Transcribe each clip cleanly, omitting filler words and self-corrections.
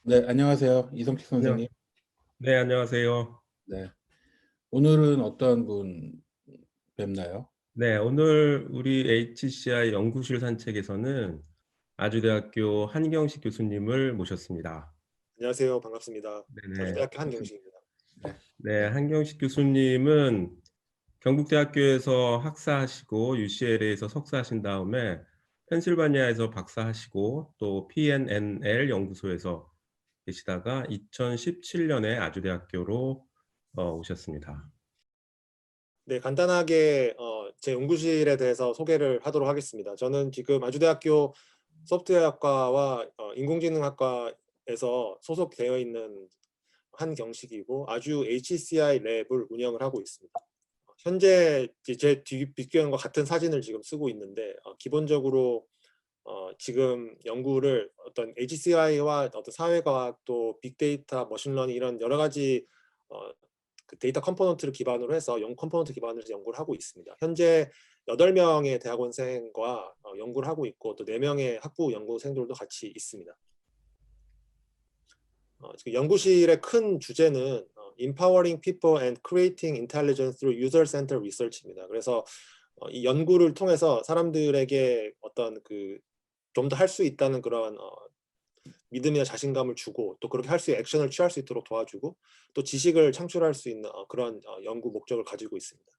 네, 안녕하세요. 이성식 안녕. 선생님. 네, 안녕하세요. 네. 오늘은 어떤 분 뵙나요? 네, 오늘 우리 HCI 연구실 산책에서는 아주대학교 한경식 교수님을 모셨습니다. 안녕하세요. 반갑습니다. 네네. 자주대학교 한경식입니다. 네. 네, 한경식 교수님은 경북대학교에서 학사하시고 UCLA에서 석사하신 다음에 펜실바니아에서 박사하시고 또 PNNL 연구소에서 계시다가 2017년에 아주대학교로 오셨습니다. 네, 간단하게 제 연구실에 대해서 소개를 하도록 하겠습니다. 저는 지금 아주대학교 소프트웨어학과와 인공지능학과에서 소속되어 있는 한경식이고 아주 HCI 랩을 운영을 하고 있습니다. 현재 제 뒷배경과 같은 사진을 지금 쓰고 있는데 기본적으로 지금 연구를 어떤 HCI와 어떤 사회과학 또 빅데이터, 머신러닝 이런 여러 가지 어, 그 데이터 컴포넌트를 기반으로 해서 컴포넌트 기반으로 해서 연구를 하고 있습니다. 현재 8명의 대학원생과 연구를 하고 있고 또 4명의 학부 연구생들도 같이 있습니다. 지금 연구실의 큰 주제는 Empowering People and Creating Intelligence through User-Centered Research입니다. 그래서 이 연구를 통해서 사람들에게 어떤 그 좀 더 할 수 있다는 그런 믿음이나 자신감을 주고 또 그렇게 할 수 있는 액션을 취할 수 있도록 도와주고 또 지식을 창출할 수 있는 그런 연구 목적을 가지고 있습니다.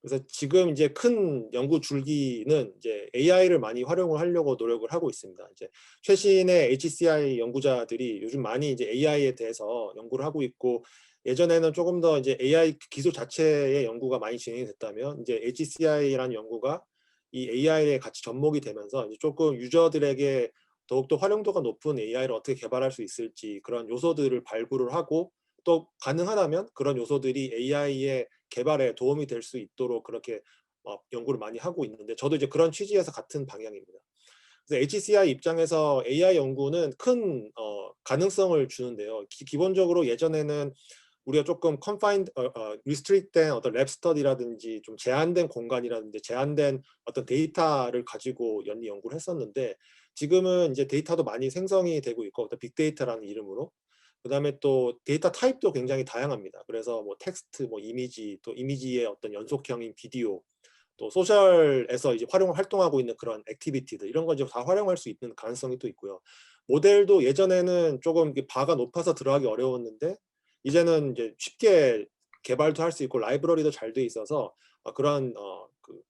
그래서 지금 이제 큰 연구 줄기는 이제 AI를 많이 활용을 하려고 노력을 하고 있습니다. 이제 최신의 HCI 연구자들이 요즘 많이 이제 AI에 대해서 연구를 하고 있고 예전에는 조금 더 이제 AI 기술 자체의 연구가 많이 진행이 됐다면 이제 HCI라는 연구가 이 AI에 같이 접목이 되면서 이제 조금 유저들에게 더욱더 활용도가 높은 AI를 어떻게 개발할 수 있을지 그런 요소들을 발굴을 하고 또 가능하다면 그런 요소들이 AI의 개발에 도움이 될 수 있도록 그렇게 연구를 많이 하고 있는데 저도 이제 그런 취지에서 같은 방향입니다. 그래서 HCI 입장에서 AI 연구는 큰 가능성을 주는데요. 기본적으로 예전에는 우리가 조금 confined, restrict된 어떤 랩 스터디라든지 좀 제한된 공간이라든지 제한된 어떤 데이터를 가지고 연구를 했었는데 지금은 이제 데이터도 많이 생성이 되고 있고 어떤 빅데이터라는 이름으로 그다음에 또 데이터 타입도 굉장히 다양합니다. 그래서 뭐 텍스트, 뭐 이미지, 또 이미지의 어떤 연속형인 비디오, 또 소셜에서 이제 활동하고 있는 그런 액티비티들 이런 걸 이제 다 활용할 수 있는 가능성이 또 있고요. 모델도 예전에는 조금 바가 높아서 들어가기 어려웠는데 이제는 이제 쉽게 개발도 할 수 있고 라이브러리도 잘 돼 있어서 그런 그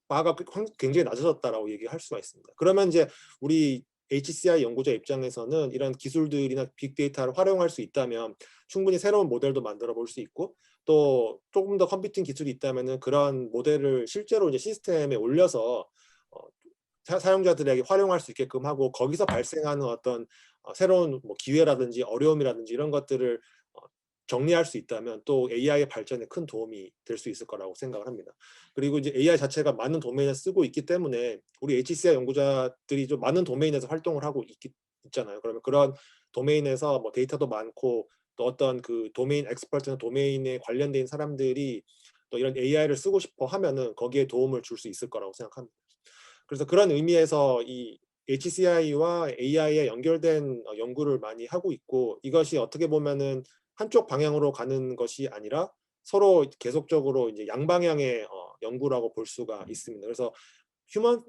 바가 굉장히 낮아졌다라고 얘기할 수가 있습니다. 그러면 이제 우리 HCI 연구자 입장에서는 이런 기술들이나 빅데이터를 활용할 수 있다면 충분히 새로운 모델도 만들어 볼 수 있고 또 조금 더 컴퓨팅 기술이 있다면은 그런 모델을 실제로 이제 시스템에 올려서 어, 사용자들에게 활용할 수 있게끔 하고 거기서 발생하는 어떤 새로운 뭐 기회라든지 어려움이라든지 이런 것들을 정리할 수 있다면 또 AI의 발전에 큰 도움이 될 수 있을 거라고 생각을 합니다. 그리고 이제 AI 자체가 많은 도메인에 쓰고 있기 때문에 우리 HCI 연구자들이 좀 많은 도메인에서 활동을 하고 있잖아요. 그러면 그런 도메인에서 뭐 데이터도 많고 또 어떤 그 도메인 엑스퍼트나 도메인에 관련된 사람들이 또 이런 AI를 쓰고 싶어 하면은 거기에 도움을 줄 수 있을 거라고 생각합니다. 그래서 그런 의미에서 이 HCI와 AI에 연결된 연구를 많이 하고 있고 이것이 어떻게 보면은 한쪽 방향으로 가는 것이 아니라 서로 계속적으로 이제 양방향의 연구라고 볼 수가 있습니다. 그래서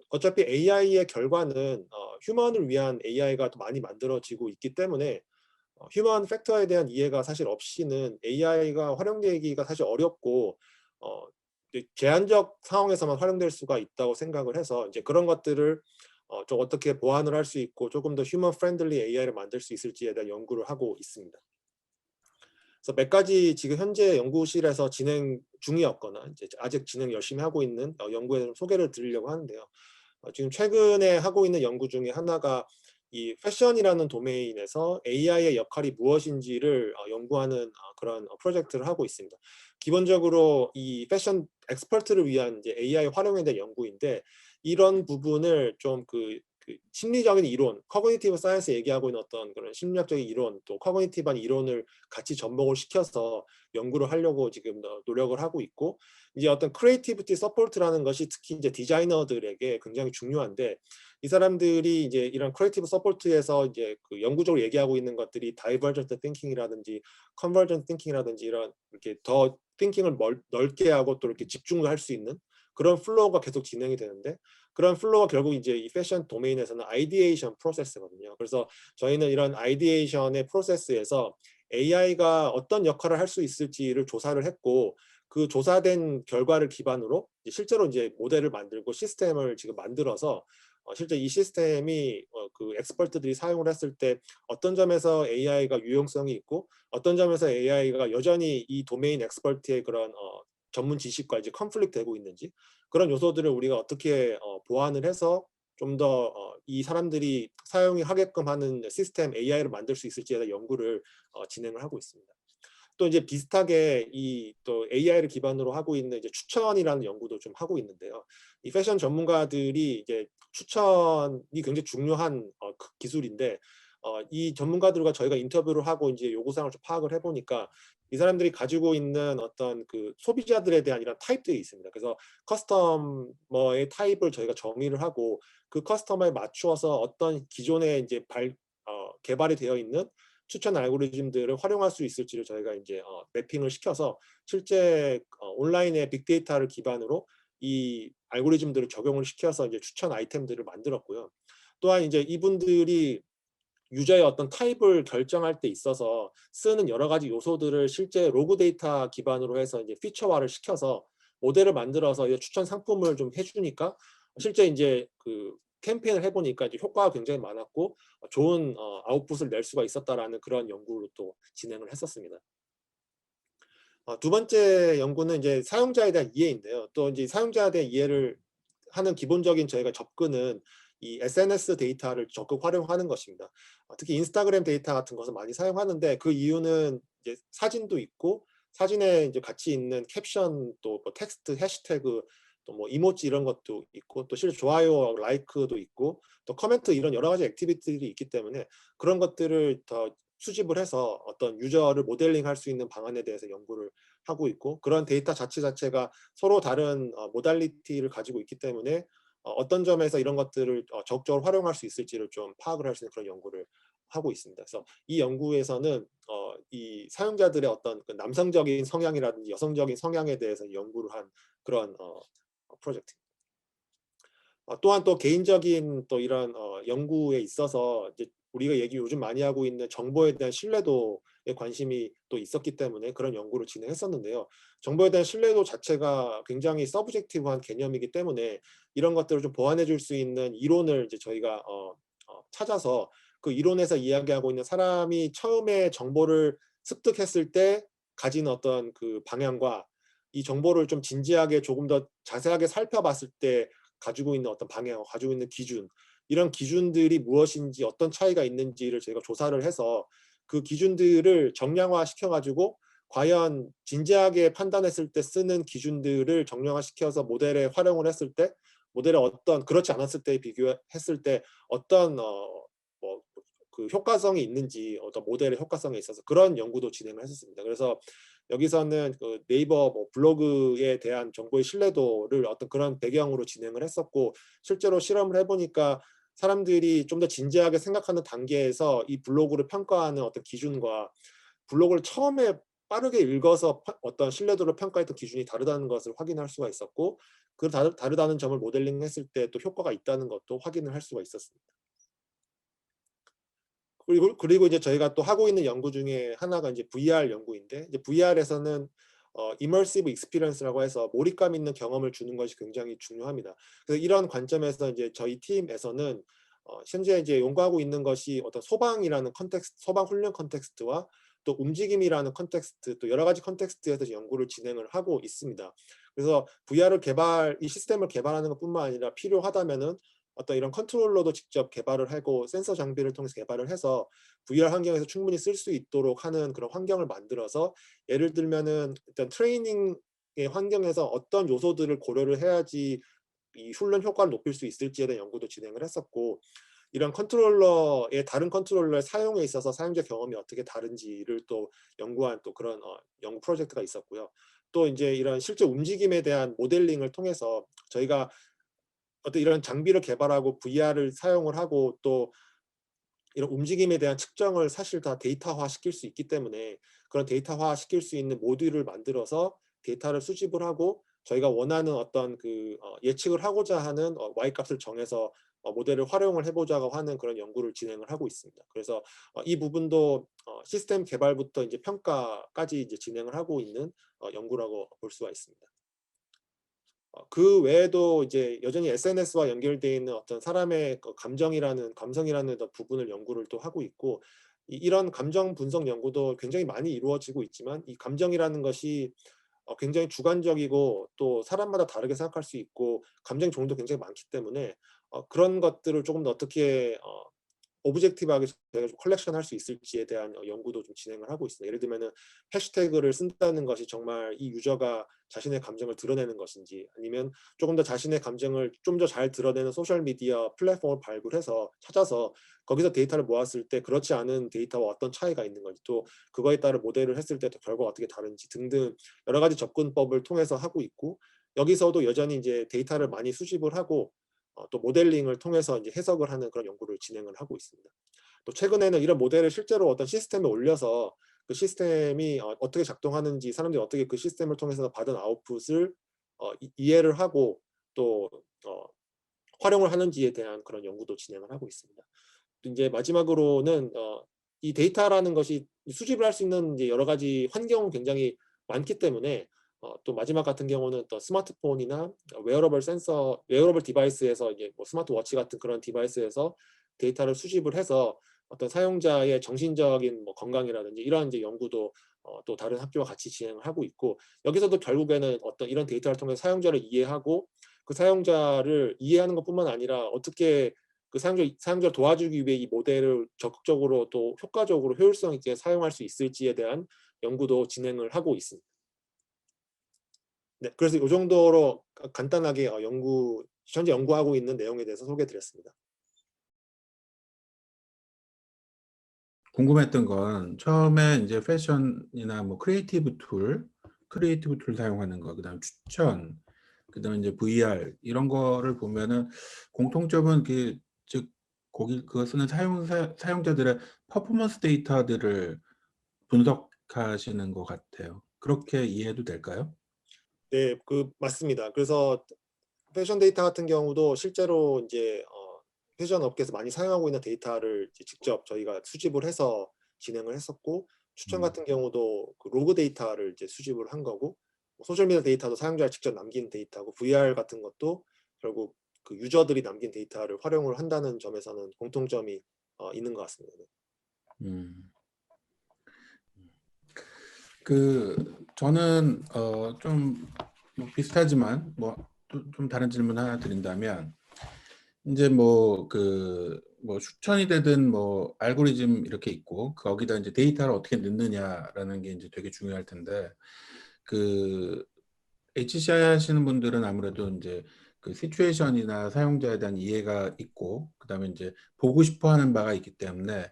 어차피 AI의 결과는 휴먼을 위한 AI가 많이 만들어지고 있기 때문에 휴먼 팩터에 대한 이해가 사실 없이는 AI가 활용되기가 사실 어렵고 제한적 상황에서만 활용될 수가 있다고 생각을 해서 이제 그런 것들을 좀 어떻게 보완을 할 수 있고 조금 더 휴먼 프렌들리 AI를 만들 수 있을지에 대한 연구를 하고 있습니다. 그래서 몇 가지 지금 현재 연구실에서 진행 중이었거나 이제 아직 진행 열심히 하고 있는 연구에 좀 소개를 드리려고 하는데요. 지금 최근에 하고 있는 연구 중에 하나가 이 패션이라는 도메인에서 AI의 역할이 무엇인지를 연구하는 그런 프로젝트를 하고 있습니다. 기본적으로 이 패션 엑스퍼트를 위한 이제 AI 활용에 대한 연구인데 이런 부분을 좀 그 심리적인 이론, 커그니티브 사이언스 얘기하고 있는 어떤 그런 심리학적인 이론, 또 커그니티브한 이론을 같이 접목을 시켜서 연구를 하려고 지금 노력을 하고 있고, 이제 어떤 크리에이티비티 서포트라는 것이 특히 이제 디자이너들에게 굉장히 중요한데, 이 사람들이 이제 이런 크리에이티브 서포트에서 이제 그 연구적으로 얘기하고 있는 것들이 다이버전트 띵킹이라든지 컨버전트 띵킹이라든지 이런 이렇게 더 띵킹을 넓게 하고 또 이렇게 집중을 할 수 있는 그런 플로우가 계속 진행이 되는데, 그런 플로우가 결국 이제 이 패션 도메인에서는 아이디에이션 프로세스거든요. 그래서 저희는 이런 아이디에이션의 프로세스에서 AI가 어떤 역할을 할 수 있을지를 조사를 했고, 그 조사된 결과를 기반으로 실제로 이제 모델을 만들고 시스템을 지금 만들어서 실제 이 시스템이 그 엑스퍼트들이 사용을 했을 때 어떤 점에서 AI가 유용성이 있고 어떤 점에서 AI가 여전히 이 도메인 엑스퍼트의 그런 전문 지식과 이제 컨플릭트 되고 있는지, 그런 요소들을 우리가 어떻게 보완을 해서 좀 더 이 사람들이 사용이 하게끔 하는 시스템 AI를 만들 수 있을지에 대한 연구를 진행을 하고 있습니다. 또 이제 비슷하게 이 또 AI를 기반으로 하고 있는 이제 추천이라는 연구도 좀 하고 있는데요. 이 패션 전문가들이 이제 추천이 굉장히 중요한 기술인데, 이 전문가들과 저희가 인터뷰를 하고 이제 요구사항을 좀 파악을 해보니까 이 사람들이 가지고 있는 어떤 그 소비자들에 대한 이런 타입들이 있습니다. 그래서 커스터머의 타입을 저희가 정의를 하고 그 커스터머에 맞추어서 어떤 기존에 이제 개발이 되어 있는 추천 알고리즘들을 활용할 수 있을지를 저희가 이제 매핑을 시켜서 실제 온라인의 빅데이터를 기반으로 이 알고리즘들을 적용을 시켜서 이제 추천 아이템들을 만들었고요. 또한 이제 이분들이 유저의 어떤 타입을 결정할 때 있어서 쓰는 여러 가지 요소들을 실제 로그 데이터 기반으로 해서 이제 피처화를 시켜서 모델을 만들어서 이제 추천 상품을 좀 해주니까 실제 이제 그 캠페인을 해보니까 이제 효과가 굉장히 많았고 좋은 아웃풋을 낼 수가 있었다라는 그런 연구를 또 진행을 했었습니다. 두 번째 연구는 이제 사용자에 대한 이해인데요. 또 이제 사용자에 대한 이해를 하는 기본적인 저희가 접근은 이 SNS 데이터를 적극 활용하는 것입니다. 특히 인스타그램 데이터 같은 것을 많이 사용하는데, 그 이유는 이제 사진도 있고 사진에 이제 같이 있는 캡션, 또 뭐 텍스트, 해시태그, 또 뭐 이모지 이런 것도 있고 또 실제 좋아요, 라이크도 있고 또 커멘트, 이런 여러 가지 액티비티들이 있기 때문에 그런 것들을 더 수집을 해서 어떤 유저를 모델링할 수 있는 방안에 대해서 연구를 하고 있고, 그런 데이터 자체가 서로 다른 모달리티를 가지고 있기 때문에 어떤 점에서 이런 것들을 적극적으로 활용할 수 있을지를 좀 파악을 할 수 있는 그런 연구를 하고 있습니다. 그래서 이 연구에서는 이 사용자들의 어떤 그 남성적인 성향이라든지 여성적인 성향에 대해서 연구를 한 그런 프로젝트입니다. 또한 또 개인적인 또 이런 연구에 있어서 이제 우리가 요즘 많이 하고 있는 정보에 대한 신뢰도에 관심이 또 있었기 때문에 그런 연구를 진행했었는데요. 정보에 대한 신뢰도 자체가 굉장히 서브젝티브한 개념이기 때문에 이런 것들을 좀 보완해 줄 수 있는 이론을 이제 저희가 찾아서 그 이론에서 이야기하고 있는 사람이 처음에 정보를 습득했을 때 가진 어떤 그 방향과 이 정보를 좀 진지하게 조금 더 자세하게 살펴봤을 때 가지고 있는 어떤 방향, 가지고 있는 기준, 이런 기준들이 무엇인지 어떤 차이가 있는지를 저희가 조사를 해서 그 기준들을 정량화 시켜가지고 과연 진지하게 판단했을 때 쓰는 기준들을 정량화 시켜서 모델에 활용을 했을 때 모델에 어떤 그렇지 않았을 때 비교했을 때 어떤 뭐 그 효과성이 있는지, 어떤 모델의 효과성에 있어서 그런 연구도 진행을 했었습니다. 그래서 여기서는 그 네이버 뭐 블로그에 대한 정보의 신뢰도를 어떤 그런 배경으로 진행을 했었고, 실제로 실험을 해보니까 사람들이 좀 더 진지하게 생각하는 단계에서 이 블로그를 평가하는 어떤 기준과 블로그를 처음에 빠르게 읽어서 어떤 신뢰도를 평가했던 기준이 다르다는 것을 확인할 수가 있었고, 그 다르다는 점을 모델링했을 때 또 효과가 있다는 것도 확인을 할 수가 있었습니다. 그리고 이제 저희가 또 하고 있는 연구 중에 하나가 이제 VR 연구인데, 이제 VR에서는 immersive experience라고 해서 몰입감 있는 경험을 주는 것이 굉장히 중요합니다. 그래서 이런 관점에서 이제 저희 팀에서는 현재 이제 연구하고 있는 것이 어떤 소방이라는 컨텍스트, 소방 훈련 컨텍스트와 또 움직임이라는 컨텍스트, 또 여러 가지 컨텍스트에서 연구를 진행을 하고 있습니다. 그래서 이 시스템을 개발하는 것뿐만 아니라 필요하다면은 어떤 이런 컨트롤러도 직접 개발을 하고 센서 장비를 통해서 개발을 해서 VR 환경에서 충분히 쓸 수 있도록 하는 그런 환경을 만들어서, 예를 들면은 일단 트레이닝의 환경에서 어떤 요소들을 고려를 해야지 이 훈련 효과를 높일 수 있을지에 대한 연구도 진행을 했었고, 이런 컨트롤러의 다른 컨트롤러의 사용에 있어서 사용자 경험이 어떻게 다른지를 또 연구한 또 그런 연구 프로젝트가 있었고요. 또 이제 이런 실제 움직임에 대한 모델링을 통해서 저희가 어떤 이런 장비를 개발하고 VR을 사용을 하고 또 이런 움직임에 대한 측정을 사실 다 데이터화 시킬 수 있기 때문에 그런 데이터화 시킬 수 있는 모듈을 만들어서 데이터를 수집을 하고 저희가 원하는 어떤 그 예측을 하고자 하는 y-값을 정해서 모델을 활용을 해보자고 하는 그런 연구를 진행을 하고 있습니다. 그래서 이 부분도 시스템 개발부터 이제 평가까지 이제 진행을 하고 있는 연구라고 볼 수가 있습니다. 그 외에도 이제 여전히 SNS와 연결되어 있는 어떤 사람의 감성이라는 어떤 부분을 연구를 또 하고 있고, 이런 감정 분석 연구도 굉장히 많이 이루어지고 있지만 이 감정이라는 것이 굉장히 주관적이고 또 사람마다 다르게 생각할 수 있고 감정 종류도 굉장히 많기 때문에 그런 것들을 조금 더 어떻게 오브젝티브하게 저희가 좀 컬렉션할 수 있을지에 대한 연구도 좀 진행을 하고 있습니다. 예를 들면은 해시태그를 쓴다는 것이 정말 이 유저가 자신의 감정을 드러내는 것인지, 아니면 조금 더 자신의 감정을 좀 더 잘 드러내는 소셜 미디어 플랫폼을 발굴해서 찾아서 거기서 데이터를 모았을 때 그렇지 않은 데이터와 어떤 차이가 있는 건지, 또 그거에 따라 모델을 했을 때 결과가 어떻게 다른지 등등 여러 가지 접근법을 통해서 하고 있고, 여기서도 여전히 이제 데이터를 많이 수집을 하고 또 모델링을 통해서 이제 해석을 하는 그런 연구를 진행을 하고 있습니다. 또 최근에는 이런 모델을 실제로 어떤 시스템에 올려서 그 시스템이 어떻게 작동하는지, 사람들이 어떻게 그 시스템을 통해서 받은 아웃풋을 이해를 하고 또 활용을 하는지에 대한 그런 연구도 진행을 하고 있습니다. 또 이제 마지막으로는 이 데이터라는 것이 수집을 할 수 있는 이제 여러 가지 환경은 굉장히 많기 때문에 또 마지막 같은 경우는 또 스마트폰이나 웨어러블 센서, 웨어러블 디바이스에서 이제 뭐 스마트워치 같은 그런 디바이스에서 데이터를 수집을 해서 어떤 사용자의 정신적인 뭐 건강이라든지 이러한 이제 연구도 또 다른 학교와 같이 진행을 하고 있고, 여기서도 결국에는 어떤 이런 데이터를 통해 사용자를 이해하고 그 사용자를 이해하는 것뿐만 아니라 어떻게 그 사용자를 도와주기 위해 이 모델을 적극적으로 또 효과적으로 효율성 있게 사용할 수 있을지에 대한 연구도 진행을 하고 있습니다. 네, 그래서 이 정도로 간단하게 현재 연구하고 있는 내용에 대해서 소개해드렸습니다. 궁금했던 건 처음에 이제 패션이나 뭐 크리에이티브 툴 사용하는 거, 그다음 추천, 그다음에 이제 VR 이런 거를 보면은 공통점은 즉 그거 쓰는 사용자들의 퍼포먼스 데이터들을 분석하시는 것 같아요. 그렇게 이해해도 될까요? 네, 맞습니다. 그래서 패션 데이터 같은 경우도 실제로 이제 패션 업계에서 많이 사용하고 있는 데이터를 이제 직접 저희가 수집을 해서 진행을 했었고, 추천 같은 경우도 그 로그 데이터를 이제 수집을 한 거고, 소셜미디어 데이터도 사용자가 직접 남긴 데이터고, VR 같은 것도 결국 그 유저들이 남긴 데이터를 활용을 한다는 점에서는 공통점이 있는 것 같습니다. 음. 저는 좀 뭐 비슷하지만 뭐 좀 다른 질문 하나 드린다면, 이제 뭐 추천이 되든 뭐 알고리즘 이렇게 있고 거기다 이제 데이터를 어떻게 넣느냐라는 게 이제 되게 중요할 텐데, 그 HCI 하시는 분들은 아무래도 이제 그 시츄에이션이나 사용자에 대한 이해가 있고 그다음에 이제 보고 싶어 하는 바가 있기 때문에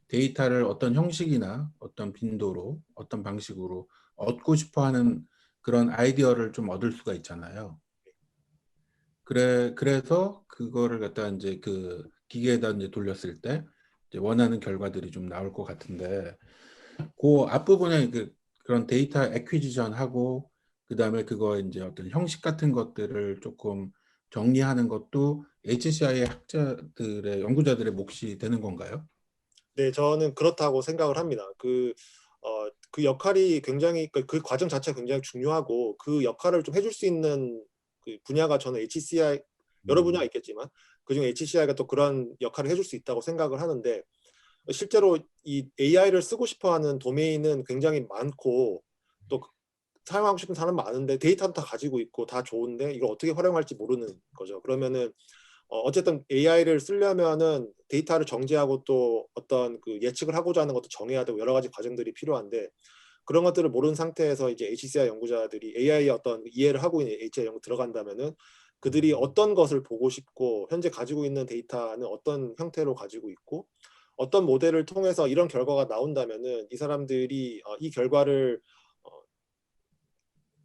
데이터를 어떤 형식이나 어떤 빈도로 어떤 방식으로 얻고 싶어 하는 그런 아이디어를 좀 얻을 수가 있잖아요. 그래서 그거를 갖다 이제 그 기계에다 이제 돌렸을 때 이제 원하는 결과들이 좀 나올 것 같은데, 그 앞부분에 그런 데이터 애퀴지션 하고 그다음에 그거 이제 어떤 형식 같은 것들을 조금 정리하는 것도 HCI 연구자들의 몫이 되는 건가요? 네, 저는 그렇다고 생각을 합니다. 그 역할이 굉장히 그 과정 자체가 굉장히 중요하고 그 역할을 좀 해줄 수 있는 그 분야가 저는 HCI, 여러 분야가 있겠지만 그중에 HCI가 또 그런 역할을 해줄 수 있다고 생각을 하는데, 실제로 이 AI를 쓰고 싶어하는 도메인은 굉장히 많고 또 사용하고 싶은 사람 많은데 데이터도 다 가지고 있고 다 좋은데 이걸 어떻게 활용할지 모르는 거죠. 그러면은 어쨌든 AI를 쓰려면은 데이터를 정제하고 또 어떤 그 예측을 하고자 하는 것도 정해야 되고 여러 가지 과정들이 필요한데, 그런 것들을 모르는 상태에서 이제 HCI 연구자들이 AI의 어떤 이해를 하고 있는 HCI 연구 들어간다면은 그들이 어떤 것을 보고 싶고 현재 가지고 있는 데이터는 어떤 형태로 가지고 있고 어떤 모델을 통해서 이런 결과가 나온다면은 이 사람들이 이 결과를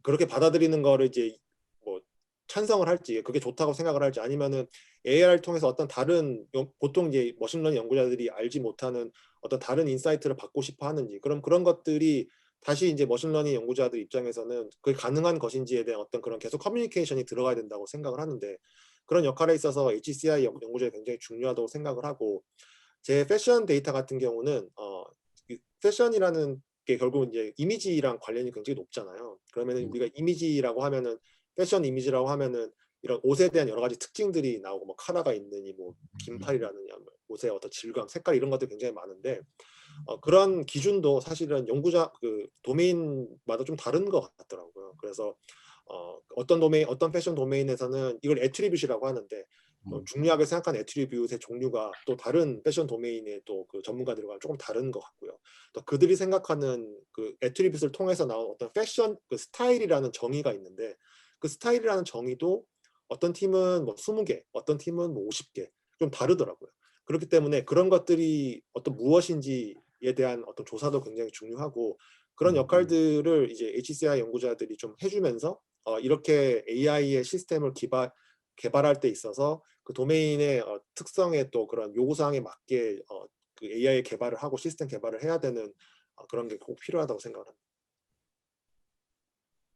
그렇게 받아들이는 거를 이제 뭐 찬성을 할지 그게 좋다고 생각을 할지 아니면은 AI를 통해서 어떤 다른 보통 이제 머신러닝 연구자들이 알지 못하는 어떤 다른 인사이트를 받고 싶어 하는지 그런 것들이 다시 이제 머신러닝 연구자들 입장에서는 그게 가능한 것인지에 대한 어떤 그런 계속 커뮤니케이션이 들어가야 된다고 생각을 하는데 그런 역할에 있어서 HCI 연구자가 굉장히 중요하다고 생각을 하고 제 패션 데이터 같은 경우는 패션이라는 게 결국 이제 이미지랑 관련이 굉장히 높잖아요. 그러면은 우리가 이미지라고 하면은 패션 이미지라고 하면은 이런 옷에 대한 여러 가지 특징들이 나오고 뭐 카라가 있느니 뭐 긴팔이라느냐 뭐 옷의 어떤 질감, 색깔 이런 것들이 굉장히 많은데 그런 기준도 사실은 연구자 그 도메인마다 좀 다른 것 같더라고요. 그래서 어떤 도메인, 어떤 패션 도메인에서는 이걸 애트리뷰시라고 하는데 중요하게 생각하는 애트리뷰트의 종류가 또 다른 패션 도메인의 또 그 전문가들과 조금 다른 것 같고요. 또 그들이 생각하는 그 애트리뷰트를 통해서 나온 어떤 패션 그 스타일이라는 정의가 있는데 그 스타일이라는 정의도 어떤 팀은 뭐 20개, 어떤 팀은 뭐 50개 좀 다르더라고요. 그렇기 때문에 그런 것들이 어떤 무엇인지에 대한 어떤 조사도 굉장히 중요하고 그런 역할들을 이제 HCI 연구자들이 좀 해주면서 이렇게 AI의 시스템을 개발할 때 있어서 그 도메인의 특성에 또 그런 요구사항에 맞게 그 AI 개발을 하고 시스템 개발을 해야 되는 그런 게 꼭 필요하다고 생각합니다.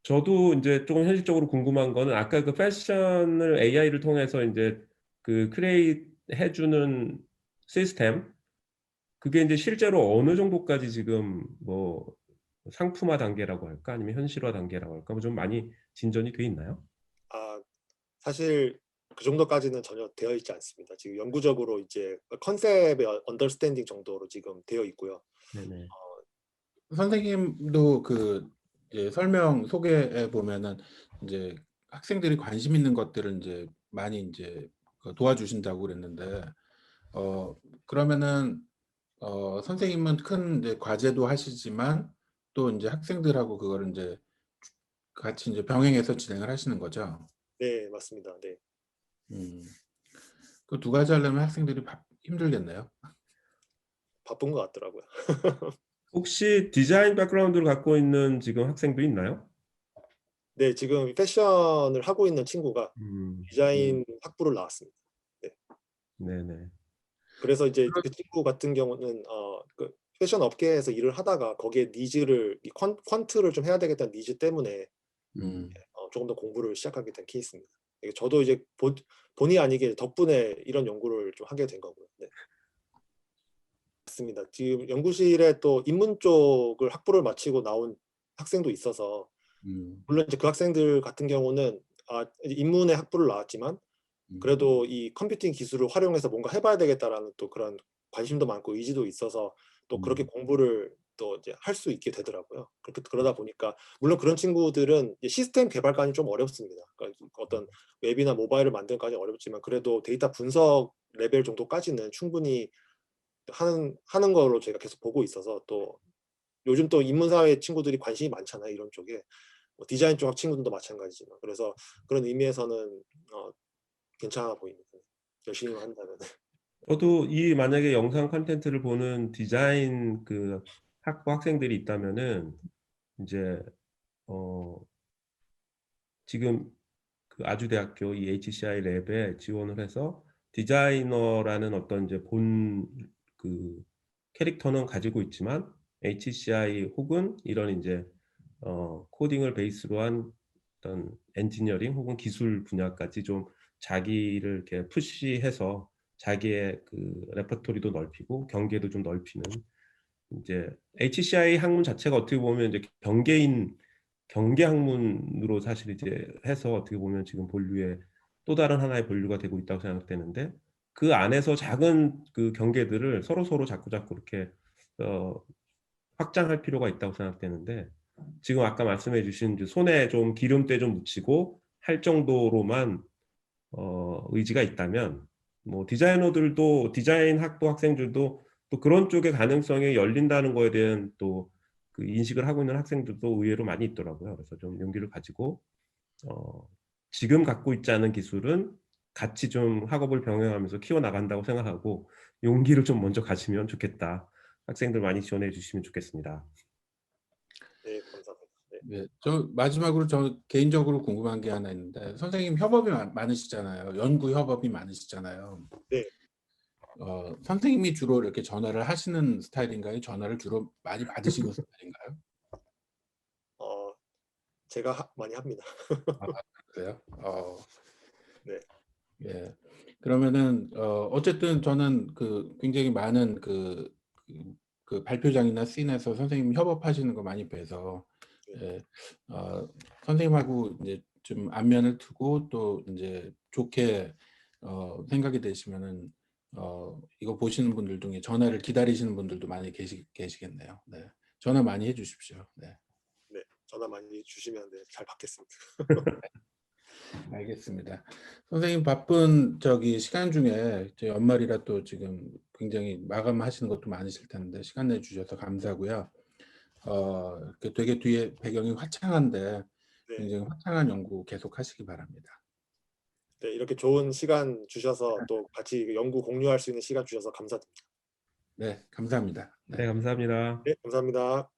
저도 이제 조금 현실적으로 궁금한 거는 아까 그 패션을 AI를 통해서 이제 그 크리에이트 해주는 시스템 그게 이제 실제로 어느 정도까지 지금 뭐 상품화 단계라고 할까 아니면 현실화 단계라고 할까 뭐 좀 많이 진전이 돼 있나요? 사실 그 정도까지는 전혀 되어 있지 않습니다. 지금 영구적으로 이제 컨셉의 언더스탠딩 정도로 지금 되어 있고요. 네네. 선생님도 그 이제 설명 소개에 보면은 이제 학생들이 관심 있는 것들을 이제 많이 이제 도와주신다고 그랬는데 그러면은 선생님은 큰 이제 과제도 하시지만 또 이제 학생들하고 그거를 이제 같이 이제 병행해서 진행을 하시는 거죠. 네, 맞습니다. 네. 그 두 가지 하려면 학생들이 힘들겠네요. 바쁜 것 같더라고요. 혹시 디자인 백그라운드를 갖고 있는 지금 학생도 있나요? 네, 지금 패션을 하고 있는 친구가 디자인 학부를 나왔습니다. 네. 네네. 그래서 이제 그 친구 같은 경우는 그 패션 업계에서 일을 하다가 거기에 니즈를 퀀트를 좀 해야 되겠다는 니즈 때문에 조금 더 공부를 시작하게 된 케이스입니다. 저도 이제 본의 아니게 덕분에 이런 연구를 좀 하게 된 거고요. 네. 맞습니다. 지금 연구실에 또 인문 쪽을 학부를 마치고 나온 학생도 있어서 물론 이제 그 학생들 같은 경우는 이제 인문의 학부를 나왔지만 그래도 이 컴퓨팅 기술을 활용해서 뭔가 해봐야 되겠다라는 또 그런 관심도 많고 의지도 있어서 또 그렇게 공부를 또 이제 할 수 있게 되더라고요. 그러다 보니까 물론 그런 친구들은 이제 시스템 개발까지 좀 어렵습니다. 그러니까 어떤 웹이나 모바일을 만들기까지 어렵지만 그래도 데이터 분석 레벨 정도까지는 충분히 하는 거로 제가 계속 보고 있어서 또 요즘 또 인문사회 친구들이 관심이 많잖아요. 이런 쪽에 뭐 디자인 쪽 친구들도 마찬가지지만 그래서 그런 의미에서는 괜찮아 보입니다. 열심히 한다면. 저도 이 만약에 영상 콘텐츠를 보는 디자인 그 학부 학생들이 있다면은 이제 지금 그 아주대학교 이 HCI 랩에 지원을 해서 디자이너라는 어떤 이제 본 그 캐릭터는 가지고 있지만 HCI 혹은 이런 이제 코딩을 베이스로 한 어떤 엔지니어링 혹은 기술 분야까지 좀 자기를 이렇게 푸시해서 자기의 그 레퍼토리도 넓히고 경계도 좀 넓히는 이제 HCI 학문 자체가 어떻게 보면 이제 경계 학문으로 사실 이제 해서 어떻게 보면 지금 본류의 또 다른 하나의 본류가 되고 있다고 생각되는데 그 안에서 작은 그 경계들을 서로 자꾸 이렇게 확장할 필요가 있다고 생각되는데 지금 아까 말씀해 주신 손에 좀 기름때 좀 묻히고 할 정도로만 의지가 있다면 뭐 디자이너들도 디자인 학부 학생들도 또 그런 쪽의 가능성이 열린다는 거에 대한 또 그 인식을 하고 있는 학생들도 의외로 많이 있더라고요. 그래서 좀 용기를 가지고 지금 갖고 있지 않은 기술은 같이 좀 학업을 병행하면서 키워나간다고 생각하고 용기를 좀 먼저 가지면 좋겠다. 학생들 많이 지원해 주시면 좋겠습니다. 네, 감사합니다. 네. 네, 저 마지막으로 저 개인적으로 궁금한 게 하나 있는데 선생님 협업이 많으시잖아요. 연구 협업이 많으시잖아요. 네. 선생님이 주로 이렇게 전화를 하시는 스타일인가요? 전화를 주로 많이 받으시는 스타일인가요? 제가 많이 합니다. 아, 그래요? 네. 예. 그러면은 어쨌든 저는 그 굉장히 많은 그 발표장이나 씬에서 선생님 협업하시는 거 많이 뵈서 예, 선생님하고 이제 좀 안면을 두고 또 이제 좋게 생각이 되시면은 이거 보시는 분들 중에 전화를 기다리시는 분들도 많이 계시겠네요. 네. 전화 많이 해주십시오. 네. 네, 전화 많이 주시면 네, 잘 받겠습니다. 알겠습니다. 선생님 바쁜 저기 시간 중에 저 연말이라 또 지금 굉장히 마감하시는 것도 많으실 텐데 시간 내주셔서 감사하고요. 이렇게 되게 뒤에 배경이 화창한데 네, 굉장히 화창한 연구 계속 하시기 바랍니다. 네, 이렇게 좋은 시간 주셔서 또 같이 연구 공유할 수 있는 시간 주셔서 감사드립니다. 네, 감사합니다. 네. 네, 감사합니다. 네, 감사합니다.